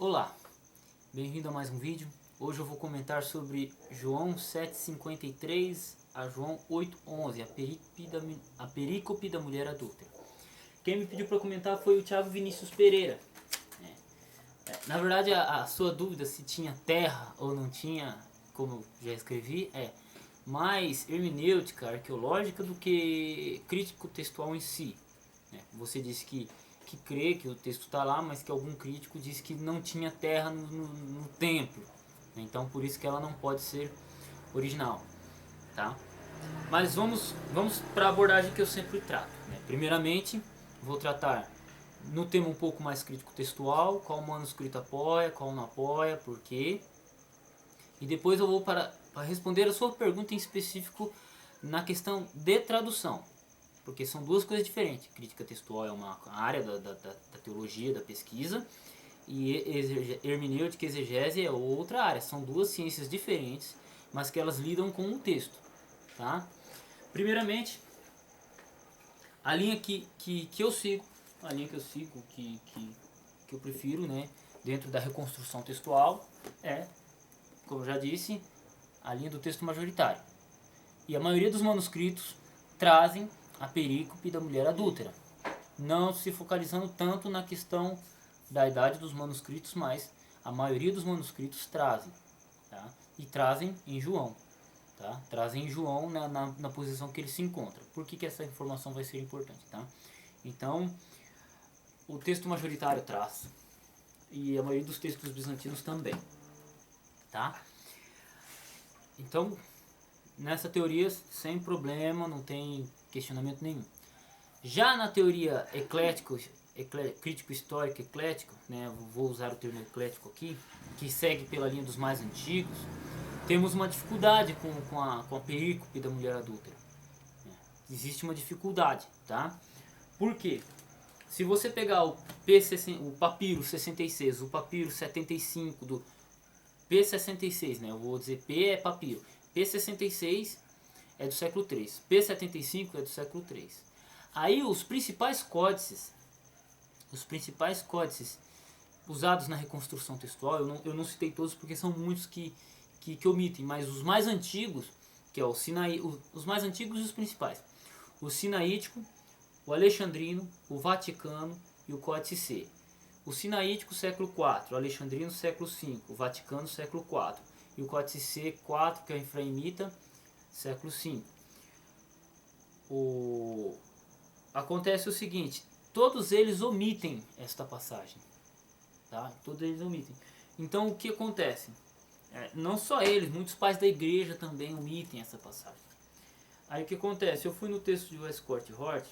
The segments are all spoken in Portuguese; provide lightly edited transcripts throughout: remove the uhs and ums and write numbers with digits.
Olá, bem-vindo a mais um vídeo. Hoje eu vou comentar sobre João 7,53 a João 8,11, a perícope da mulher adúltera. Quem me pediu para comentar foi o Thiago Vinícius Pereira. Na verdade, a sua dúvida se tinha terra ou não tinha, como eu já escrevi, é mais hermenêutica, arqueológica do que crítico textual em si. Você disse que crê que o texto está lá, mas que algum crítico disse que não tinha terra no templo. Então por isso que ela não pode ser original. Tá? Mas vamos para a abordagem que eu sempre trato. Primeiramente, vou tratar no tema um pouco mais crítico textual, qual manuscrito apoia, qual não apoia, por quê. E depois eu vou para responder a sua pergunta em específico na questão de tradução. Porque são duas coisas diferentes. Crítica textual é uma área da teologia, da pesquisa, e hermenêutica e exegese é outra área. São duas ciências diferentes, mas que elas lidam com o texto. Tá? Primeiramente, a linha que eu sigo, que eu prefiro, né, dentro da reconstrução textual, é, como eu já disse, a linha do texto majoritário. E a maioria dos manuscritos trazem a perícope da mulher adúltera, não se focalizando tanto na questão da idade dos manuscritos, mas a maioria dos manuscritos trazem, tá? E trazem em João, tá? Trazem em João na posição que ele se encontra. Por que essa informação vai ser importante, tá? Então, o texto majoritário traz, e a maioria dos textos bizantinos também, tá? Então, nessa teoria, sem problema, não tem questionamento nenhum. Já na teoria crítico histórico eclético, né, vou usar o termo eclético aqui, que segue pela linha dos mais antigos, temos uma dificuldade com a perícope da mulher adúltera. Existe uma dificuldade, tá? Por quê? Se você pegar o papiro 66, o papiro 75 do P66, né, eu vou dizer P é papiro, P66 é do século III, P75 é do século III. Aí os principais códices usados na reconstrução textual, eu não citei todos porque são muitos que omitem, mas os mais antigos, que é os mais antigos e os principais, o sinaítico, o alexandrino, o vaticano e o códice C. O sinaítico, século IV, o alexandrino, século V, o vaticano, século IV, e o códice C 4, que é o efraimita, século V. Acontece o seguinte, todos eles omitem esta passagem, tá? Todos eles omitem. Então o que acontece? Não só eles, muitos pais da igreja também omitem essa passagem. Aí o que acontece? Eu fui no texto de Westcott Hort,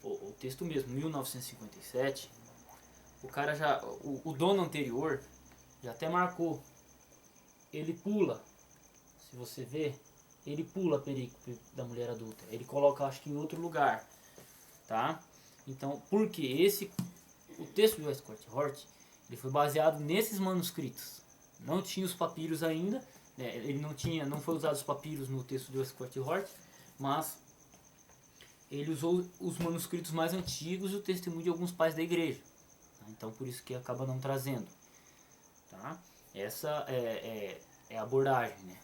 o texto mesmo, 1957, o cara já, o dono anterior já até marcou, ele pula, se você ver, ele pula a perícope da mulher adulta, ele coloca, acho que em outro lugar, tá? Então, porque o texto de Westcott Hort, ele foi baseado nesses manuscritos, não tinha os papiros ainda, né? Ele não foi usado os papiros no texto de Westcott Hort, mas ele usou os manuscritos mais antigos e o testemunho de alguns pais da igreja, tá? Então por isso que acaba não trazendo, tá? Essa é a abordagem, né?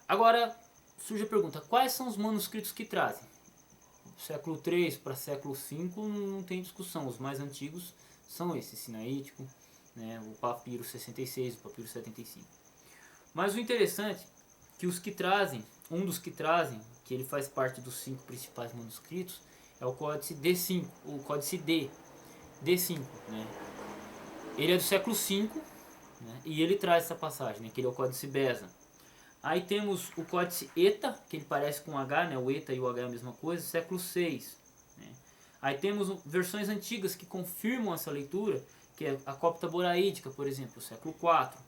Agora surge a pergunta, quais são os manuscritos que trazem? Século III para século V não tem discussão, os mais antigos são esses, sinaítico, né, o papiro 66, o papiro 75. Mas o interessante é que os que trazem, um dos que trazem, que ele faz parte dos 5 principais manuscritos, é o códice D5, o códice D5, né? Ele é do século V, né, e ele traz essa passagem, né, que ele é o códice Beza. Aí temos o códice ETA, que ele parece com H, né? O ETA e o H é a mesma coisa, século VI. Né? Aí temos versões antigas que confirmam essa leitura, que é a Copta Boraídica, por exemplo, século IV.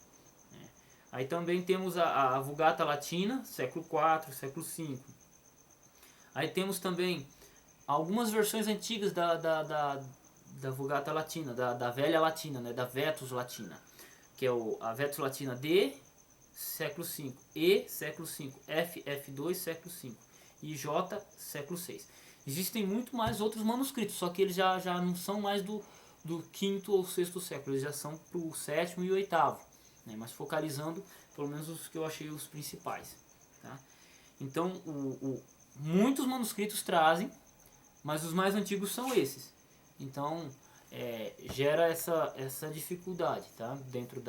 Né? Aí também temos a Vulgata Latina, século IV, século V. Aí temos também algumas versões antigas da Vulgata Latina, da Velha Latina, né? Da Vetus Latina, que é a Vetus Latina D, século V, E, século V, F, F2, século V, e J, século VI. Existem muito mais outros manuscritos, só que eles já não são mais do do quinto ou sexto século, eles já são para o sétimo e oitavo, né? Mas focalizando pelo menos os que eu achei os principais, tá? Então muitos manuscritos trazem, mas os mais antigos são esses. Então gera essa dificuldade, tá? Dentro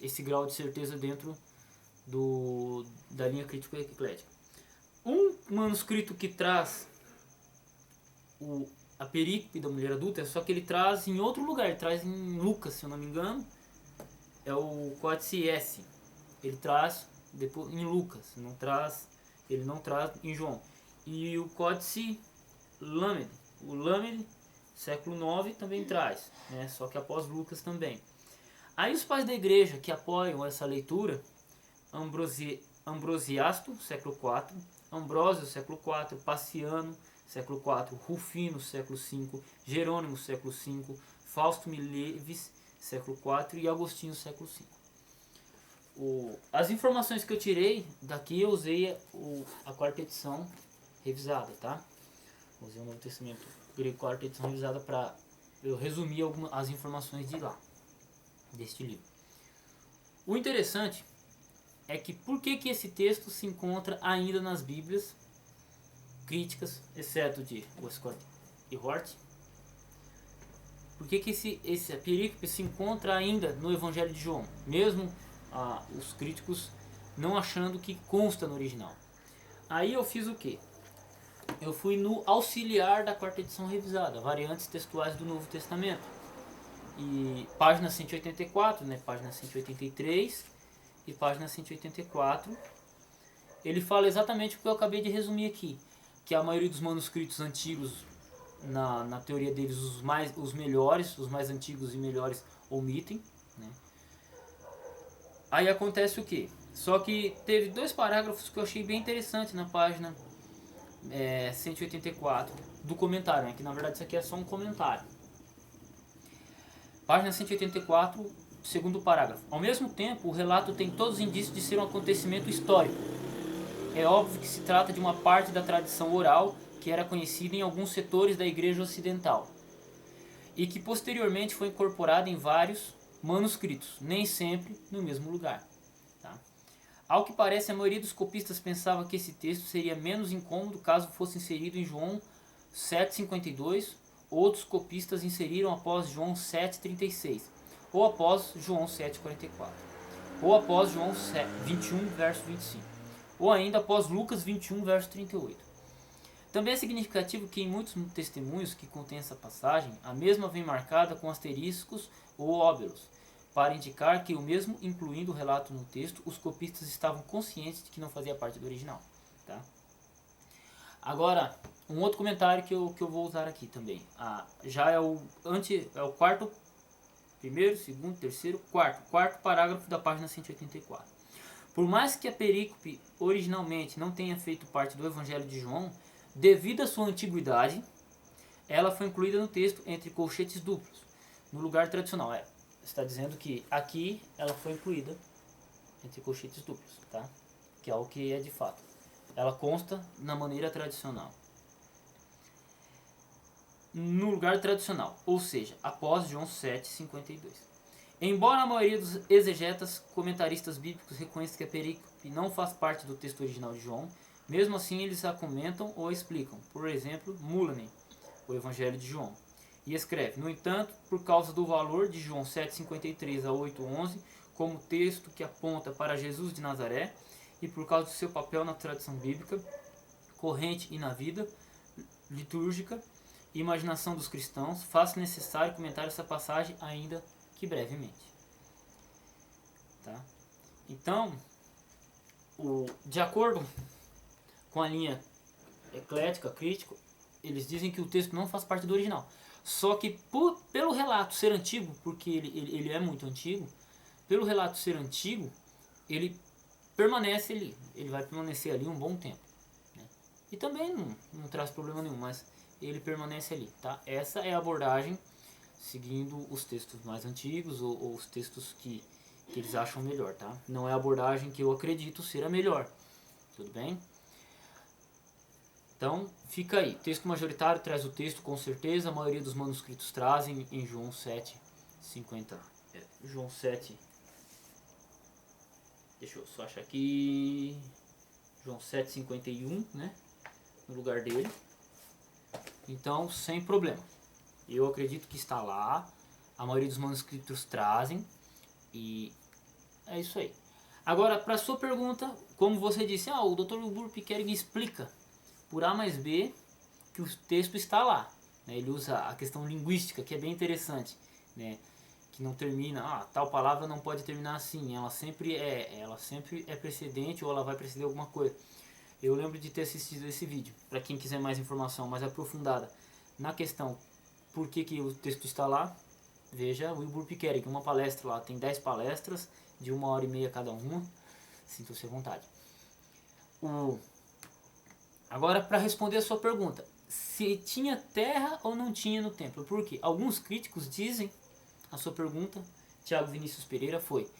esse grau de certeza dentro da linha crítico-eclética. Um manuscrito que traz a perícope da mulher adulta, só que ele traz em outro lugar, ele traz em Lucas, se eu não me engano, é o Códice S. Ele traz depois em Lucas, ele não traz em João. E o Códice Lamed, o Lamed, século IX, também traz, né? Só que após Lucas também. Aí os pais da igreja que apoiam essa leitura, Ambrosiasto, século IV, Ambrósio, século IV, Paciano, século IV, Rufino, século V, Jerônimo, século V, Fausto Milevis, século IV e Agostinho, século V. As informações que eu tirei daqui eu usei a quarta edição revisada, tá? Usei o Novo Testamento grego, quarta edição revisada, para eu resumir as informações de lá, deste livro. O interessante é que por que esse texto se encontra ainda nas Bíblias críticas, exceto de Westcott e Hort? Por que esse perícope se encontra ainda no Evangelho de João, mesmo os críticos não achando que consta no original? Aí eu fiz o que? Eu fui no auxiliar da quarta edição revisada, variantes textuais do Novo Testamento, e página 184, né, página 183 e página 184, ele fala exatamente o que eu acabei de resumir aqui, que a maioria dos manuscritos antigos, na teoria deles, os melhores, os mais antigos e melhores, omitem, né? Aí acontece o que? Só que teve dois parágrafos que eu achei bem interessante na página 184 do comentário, né? Que na verdade isso aqui é só um comentário. Página 184, segundo parágrafo. Ao mesmo tempo, o relato tem todos os indícios de ser um acontecimento histórico. É óbvio que se trata de uma parte da tradição oral que era conhecida em alguns setores da Igreja Ocidental e que posteriormente foi incorporada em vários manuscritos, nem sempre no mesmo lugar. Tá? Ao que parece, a maioria dos copistas pensava que esse texto seria menos incômodo caso fosse inserido em João 7,52. Outros copistas inseriram após João 7,36, ou após João 7,44, ou após João 21, verso 25, ou ainda após Lucas 21, verso 38. Também é significativo que em muitos testemunhos que contêm essa passagem, a mesma vem marcada com asteriscos ou óbelos, para indicar que, o mesmo incluindo o relato no texto, os copistas estavam conscientes de que não fazia parte do original. Tá? Agora, um outro comentário que eu vou usar aqui também. Já é o quarto, primeiro, segundo, terceiro, quarto parágrafo da página 184. Por mais que a perícope originalmente não tenha feito parte do Evangelho de João, devido à sua antiguidade, ela foi incluída no texto entre colchetes duplos, no lugar tradicional. Está dizendo que aqui ela foi incluída entre colchetes duplos, tá? Que é o que é de fato. Ela consta na maneira tradicional. No lugar tradicional, ou seja, após João 7,52. Embora a maioria dos exegetas, comentaristas bíblicos reconheça que a perícope não faz parte do texto original de João, mesmo assim eles a comentam ou a explicam. Por exemplo, Mullane, o Evangelho de João, e escreve: no entanto, por causa do valor de João 7,53 a 8,11 como texto que aponta para Jesus de Nazaré, e por causa do seu papel na tradição bíblica, corrente e na vida litúrgica e imaginação dos cristãos, faz-se necessário comentar essa passagem ainda que brevemente. Tá? Então, de acordo com a linha eclética, crítico, eles dizem que o texto não faz parte do original. Só que pelo relato ser antigo, porque ele é muito antigo, pelo relato ser antigo, ele permanece ali, ele vai permanecer ali um bom tempo, né? E também não traz problema nenhum, mas ele permanece ali, tá? Essa é a abordagem seguindo os textos mais antigos ou os textos que eles acham melhor, tá? Não é a abordagem que eu acredito ser a melhor, tudo bem? Então, fica aí. Texto majoritário traz o texto com certeza, a maioria dos manuscritos trazem em João 7:50. João 7. Deixa eu só achar aqui. João 7:51, né? No lugar dele. Então, sem problema. Eu acredito que está lá. A maioria dos manuscritos trazem. E é isso aí. Agora, para sua pergunta, como você disse, o Dr. Wilbur Pickering explica por A mais B que o texto está lá. Né? Ele usa a questão linguística, que é bem interessante. Né? Que não termina, tal palavra não pode terminar assim. Ela sempre é precedente ou ela vai preceder alguma coisa. Eu lembro de ter assistido esse vídeo. Para quem quiser mais informação mais aprofundada na questão por que o texto está lá, veja o Wilbur Pickering, uma palestra lá. Tem 10 palestras de 1h30 cada uma. Sinta-se à vontade. Agora, para responder a sua pergunta, se tinha terra ou não tinha no templo. Por quê? Alguns críticos dizem, a sua pergunta, Tiago Vinícius Pereira, foi: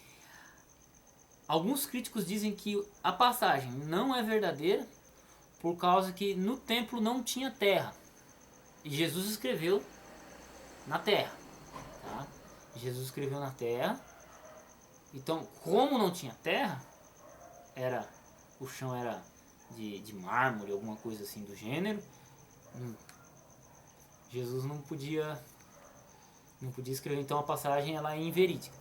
alguns críticos dizem que a passagem não é verdadeira por causa que no templo não tinha terra. E Jesus escreveu na terra. Tá? Jesus escreveu na terra. Então, como não tinha terra, o chão era de mármore, alguma coisa assim do gênero. Jesus não podia escrever, então a passagem ela é inverídica.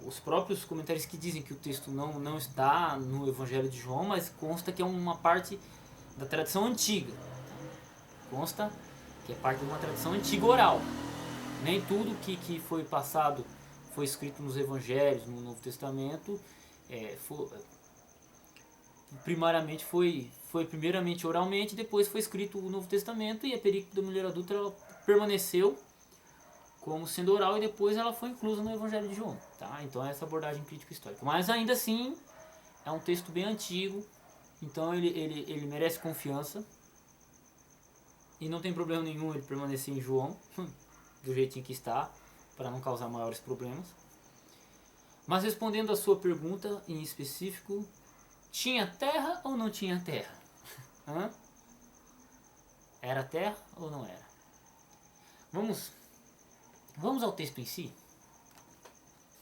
Os próprios comentários que dizem que o texto não está no Evangelho de João, mas consta que é uma parte da tradição antiga. Consta que é parte de uma tradição antiga oral. Nem tudo que foi passado, foi escrito nos Evangelhos, no Novo Testamento, primariamente foi primeiramente oralmente, depois foi escrito o Novo Testamento, e a perícope da mulher adulta ela permaneceu como sendo oral e depois ela foi inclusa no Evangelho de João. Tá? Então é essa abordagem crítico-histórica. Mas ainda assim é um texto bem antigo, então ele merece confiança e não tem problema nenhum ele permanecer em João do jeitinho que está, para não causar maiores problemas. Mas respondendo a sua pergunta em específico, tinha terra ou não tinha terra? Era terra ou não era? Vamos ao texto em si.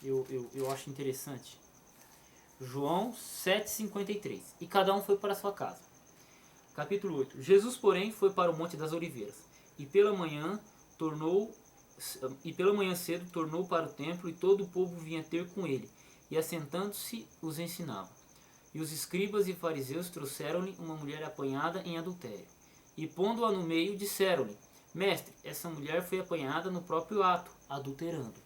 Eu acho interessante. João 7:53. E cada um foi para a sua casa. Capítulo 8. Jesus, porém, foi para o Monte das Oliveiras. E pela manhã cedo tornou para o templo, e todo o povo vinha ter com ele. E assentando-se, os ensinava. E os escribas e fariseus trouxeram-lhe uma mulher apanhada em adultério. E pondo-a no meio, disseram-lhe: Mestre, essa mulher foi apanhada no próprio ato, adulterando.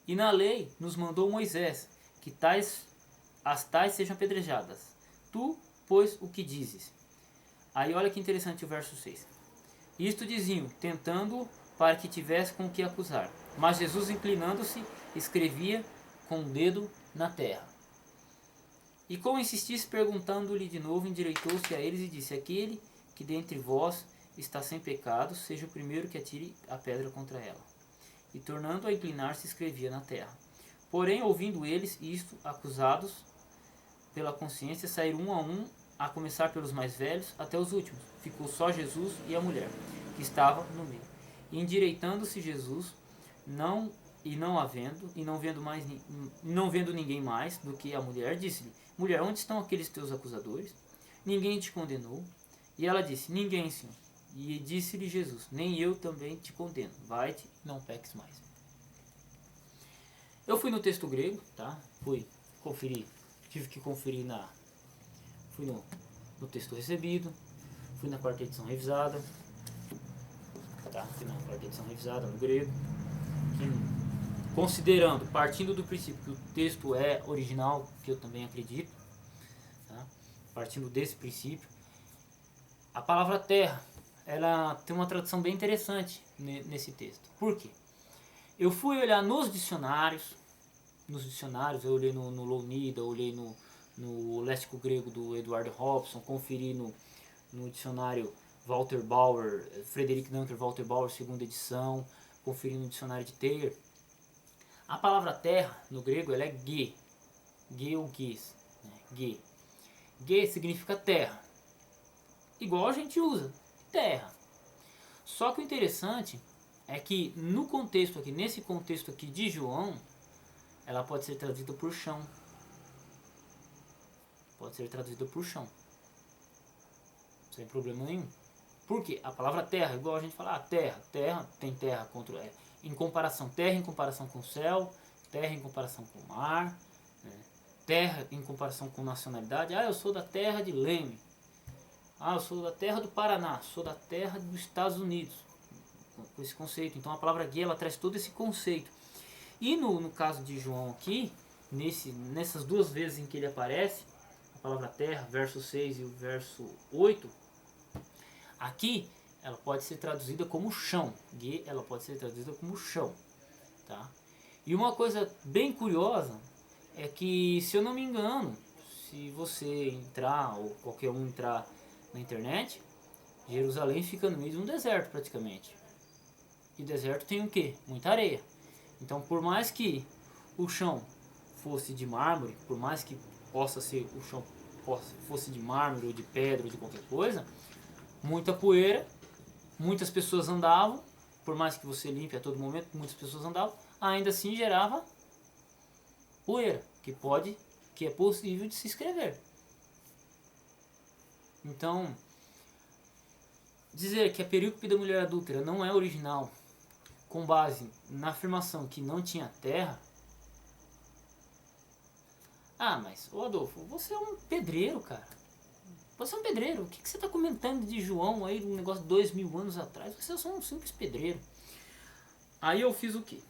E na lei nos mandou Moisés que as tais sejam apedrejadas. Tu, pois, o que dizes? Aí olha que interessante o verso 6. Isto diziam, tentando para que tivesse com o que acusar. Mas Jesus, inclinando-se, escrevia com o dedo na terra. E como insistisse, perguntando-lhe de novo, endireitou-se a eles e disse: Aquele que dentre vós está sem pecado, seja o primeiro que atire a pedra contra ela. E tornando a inclinar-se, escrevia na terra. Porém, ouvindo eles isto, acusados pela consciência, saíram um a um, a começar pelos mais velhos até os últimos. Ficou só Jesus e a mulher, que estava no meio. E endireitando-se Jesus, não vendo ninguém mais do que a mulher, disse-lhe: Mulher, onde estão aqueles teus acusadores? Ninguém te condenou? E ela disse: Ninguém, Senhor. E disse-lhe Jesus: Nem eu também te condeno. Vai-te, não peques mais. Eu fui no texto grego, tá? Tive que conferir fui no texto recebido, fui na quarta edição revisada, tá? Fui na quarta edição revisada no grego. Partindo do princípio que o texto é original, que eu também acredito, tá? Partindo desse princípio, a palavra terra, ela tem uma tradução bem interessante nesse texto. Por quê? Eu fui olhar nos dicionários, eu olhei no Lounida, olhei no léxico grego do Eduardo Robson, conferi no dicionário Walter Bauer, Frederick Dunker Walter Bauer, segunda edição, conferi no dicionário de Taylor. A palavra terra, no grego, ela é ge ou ges, né? Ge. Ge significa terra. Igual a gente usa, terra. Só que o interessante é que no contexto aqui, nesse contexto aqui de João, ela pode ser traduzida por chão. Pode ser traduzida por chão. Sem problema nenhum. Por quê? A palavra terra, igual a gente fala, terra, terra, tem terra contra, em comparação, terra em comparação com o céu, terra em comparação com o mar, né? Terra em comparação com nacionalidade. Eu sou da terra de Leme. Eu sou da terra do Paraná, sou da terra dos Estados Unidos. Com esse conceito. Então a palavra guia, ela traz todo esse conceito. E no caso de João aqui, nessas duas vezes em que ele aparece, a palavra terra, verso 6 e o verso 8, aqui ela pode ser traduzida como chão. Ge, ela pode ser traduzida como chão. Tá? E uma coisa bem curiosa é que, se eu não me engano, se você entrar, ou qualquer um entrar na internet, Jerusalém fica no meio de um deserto praticamente. E deserto tem o quê? Muita areia. Então, por mais que o chão fosse de mármore, por mais que possa ser o chão fosse de mármore ou de pedra ou de qualquer coisa, muita poeira, muitas pessoas andavam, por mais que você limpe a todo momento, muitas pessoas andavam, ainda assim gerava poeira, que é possível de se escrever. Então, dizer que a perícope da mulher adúltera não é original, com base na afirmação que não tinha terra. Mas, Adolfo, você é um pedreiro, cara. Você é um pedreiro. O que você está comentando de João aí, um negócio de 2000 anos atrás? Você é só um simples pedreiro. Aí eu fiz o quê?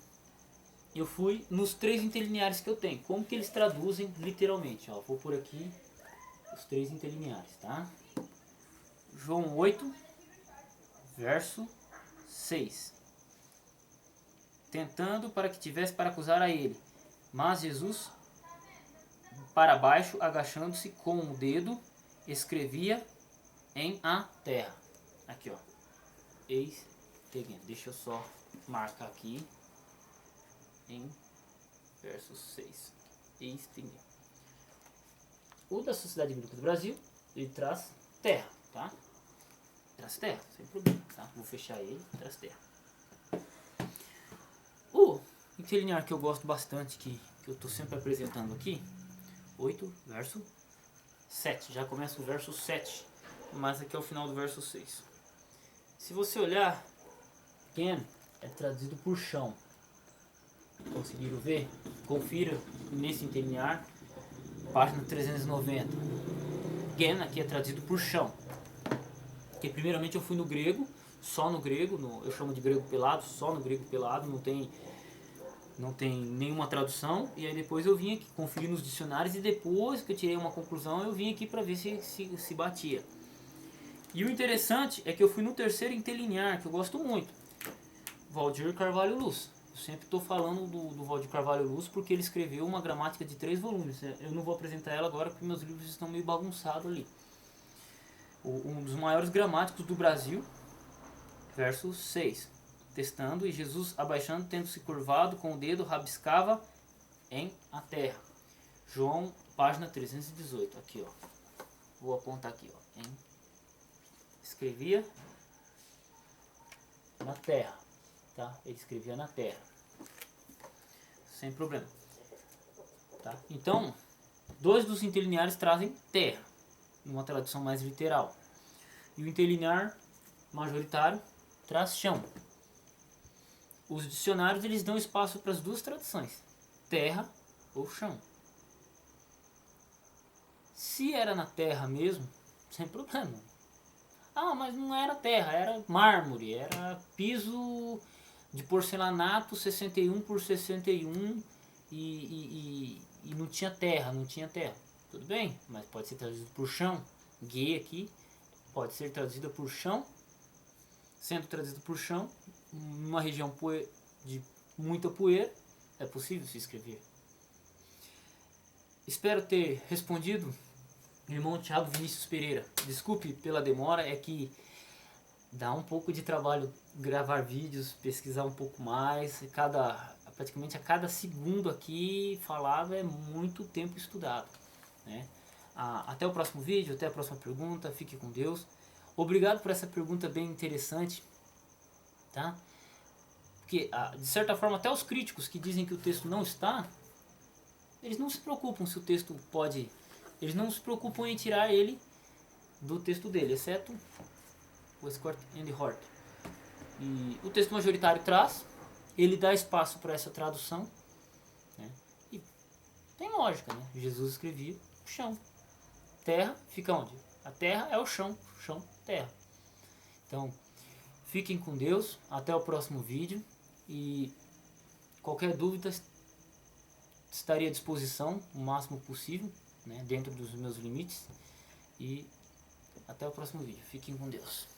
Eu fui nos 3 interlineares que eu tenho. Como que eles traduzem literalmente? Vou por aqui os 3 interlineares, tá? João 8, verso 6. Tentando para que tivesse para acusar a ele. Mas Jesus, para baixo, agachando-se com o dedo, escrevia em a terra. Aqui, eis tegendo. Deixa eu só marcar aqui em verso 6. Eis tegendo. O da Sociedade Bíblica do Brasil, ele traz terra, tá? Traz terra, sem problema, tá? Vou fechar ele, traz terra. O interlinear que eu gosto bastante, que eu estou sempre apresentando aqui, 8, verso 7. Já começa o verso 7, mas aqui é o final do verso 6. Se você olhar, Gen é traduzido por chão. Conseguiram ver? Confira nesse interlinear, página 390. Gen aqui é traduzido por chão. Porque primeiramente eu fui no grego, só no grego, eu chamo de grego pelado, só no grego pelado, não tem nenhuma tradução. E aí depois eu vim aqui conferir nos dicionários, e depois que eu tirei uma conclusão, eu vim aqui para ver se batia. E o interessante é que eu fui no terceiro interlinear, que eu gosto muito, Valdir Carvalho Luz. Eu sempre estou falando do Valdir Carvalho Luz porque ele escreveu uma gramática de 3 volumes. Eu não vou apresentar ela agora porque meus livros estão meio bagunçados ali. Um dos maiores gramáticos do Brasil, verso 6. Testando, e Jesus, abaixando, tendo-se curvado com o dedo, rabiscava em a terra. João, página 318. Aqui, vou apontar aqui, escrevia na terra, tá? Ele escrevia na terra, sem problema, tá? Então, 2 dos interlineares trazem terra, numa tradução mais literal, e o interlinear majoritário traz chão. Os dicionários, eles dão espaço para as 2 traduções, terra ou chão. Se era na terra mesmo, sem problema. Mas não era terra, era mármore, era piso de porcelanato 61 por 61 e não tinha terra, Tudo bem, mas pode ser traduzido por chão. Ge aqui pode ser traduzida por chão. Sendo traduzido por chão, numa região de muita poeira, é possível se escrever. Espero ter respondido, irmão Thiago Vinícius Pereira. Desculpe pela demora, é que dá um pouco de trabalho gravar vídeos, pesquisar um pouco mais. Praticamente a cada segundo aqui falado é muito tempo estudado, né? Até o próximo vídeo, até a próxima pergunta. Fique com Deus. Obrigado por essa pergunta bem interessante, tá? Porque, de certa forma, até os críticos que dizem que o texto não está, eles não se preocupam se o texto pode... Eles não se preocupam em tirar ele do texto dele, exceto Westcott and Hort. E o texto majoritário traz, ele dá espaço para essa tradução, né? E tem lógica, né? Jesus escrevia o chão. Terra fica onde? A terra é o chão, terra. Então, fiquem com Deus, até o próximo vídeo e qualquer dúvida estarei à disposição o máximo possível, né, dentro dos meus limites, e até o próximo vídeo. Fiquem com Deus.